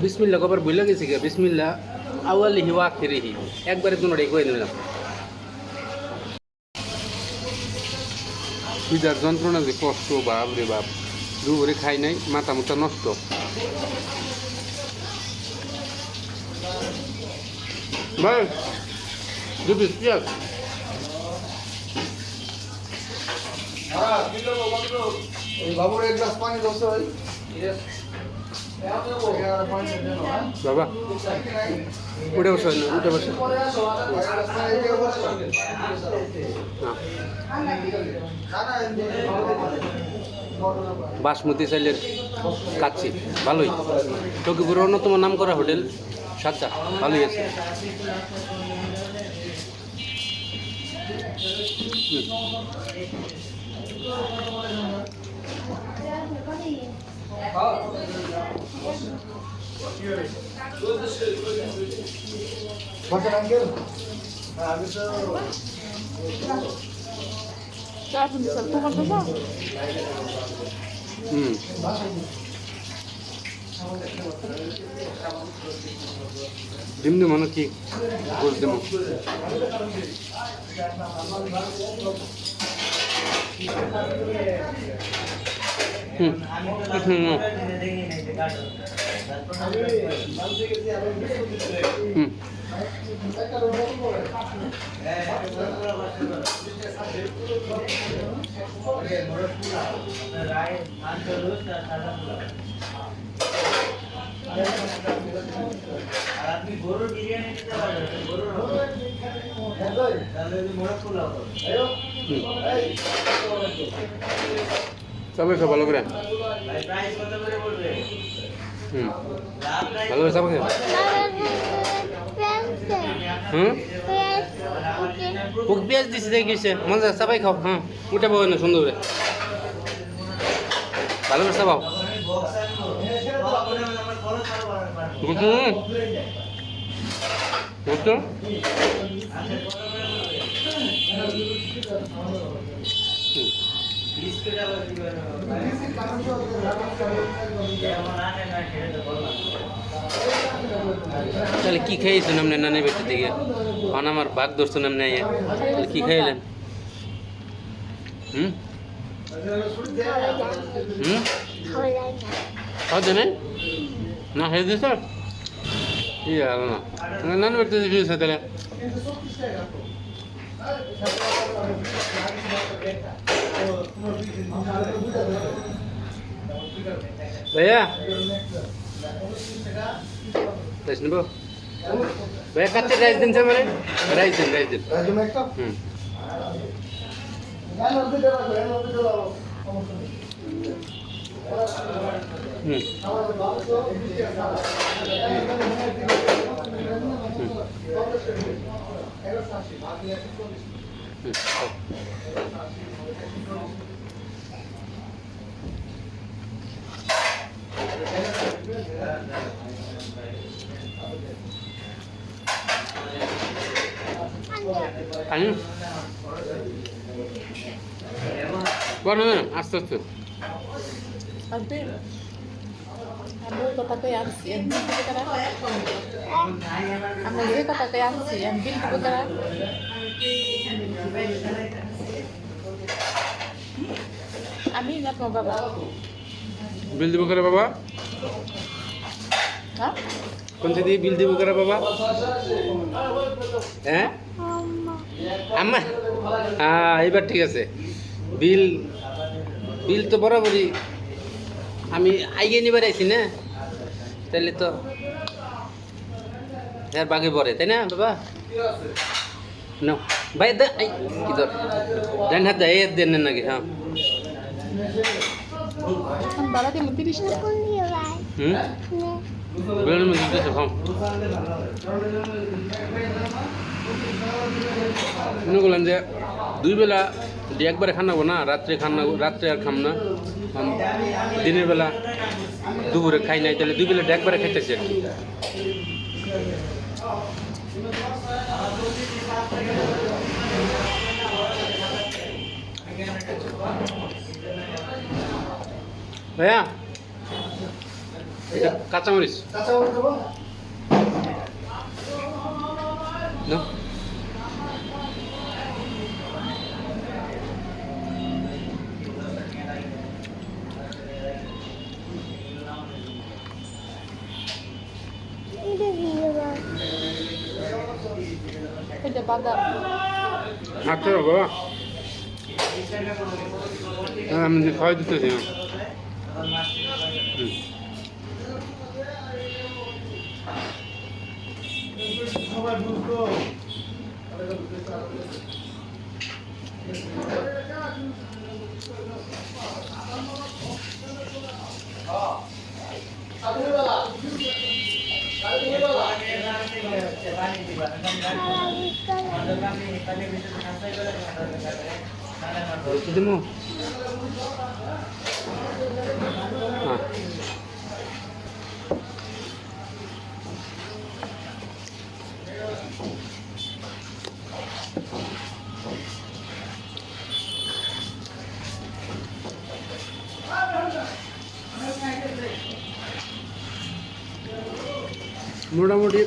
বিসমিল্লাহ কবার বইলা গেছি গে বিসমিল্লাহ আউয়ালিহি ওয়া আখিরিহি একবারে দুটোটাই কয়ে নিলাম। পিজার যন্ত্রণা যে কষ্ট বাপ রে বাপ, দুপুরে খাই নাই, মাথা মুথা নষ্ট। ভাই দু পিস পেঁয়াজ। বাবুর এক গ্লাস পানি দোষ ভাই বাবা উঠে বসে না, উঠে বসে বাসমতি চাইলের কাচ্ছি ভালোই। টকিপুরের অন্যতম নাম করা হোটেল সাজ্জা, ভালোই আছে। ডিম দিব না কি গোস দিব। আপনি গরুর বিরিয়ানি নিতে পারবেন, গরুর তাহলে মোড়ক পোলাও সবাই খাও ভালো করে। প্রাইস কত করে পড়বে? ভালো করে সবাই খাও। পেঁয়াজ দিছি দেখে গেছে মজা, সবাই খাও। হ্যাঁ উঠে পাবো না সুন্দর করে, ভালো করে সবাও। বুঝছো তাহলে কি খেয়েছেন আপনি নানি বেটির দিকে? কারণ আমার ভাগ ধরছেন আপনি তাহলে কি খাইলেন? খাওয়া জানে না খেয়ে দিয়েছ? ইয়ে আলো না নানি বেটিতে দিয়েছে তাহলে। ভাইয়া রাইস নেব? ভাইয়া কাচ্চি রাইস দিন স্যার, মানে রাইস দিন, রাইস দিন। বলো না আস্তে আস্তে। Amo kota kaya si ang bil ko kara. Amo ye kota kaya si ang bil ko kara. Ami ingat mo baba. বিল দিব করে বাবা? Ha? কোন দিয়ে বিল দিব করে বাবা? হ্যাঁ আম্মা, হ্যাঁ এবার ঠিক আছে। বিল বিল তো বরাবরই আমি আইগে নিবার আইছি না, তাহলে তো এর বাকি পরে তাই না বাবা? না ভাই দা কি তোর দেন হাত দেয় দেন নাকি? হ্যাঁ Ang barat yung matilis na. বেরোনোর মধ্যে দিতেছে খাম। মনে করলেন যে দুই বেলা একবারে খানাবো না, রাত্রে খানাবো, রাত্রে আর খাম না। দিনের বেলা দুপুরে খাই নাই, তাহলে দুই বেলা একবারে খাইতেছি আর কি। ভাইয়া এটা কাঁচামরিচ কাঁচা মরিচ দেবো? না এটা বাদাম আচ্ছা বাবা আমি খাওয়াই দিতেছি না হুম। রুটি দেবো হ্যাঁ মোটামুটি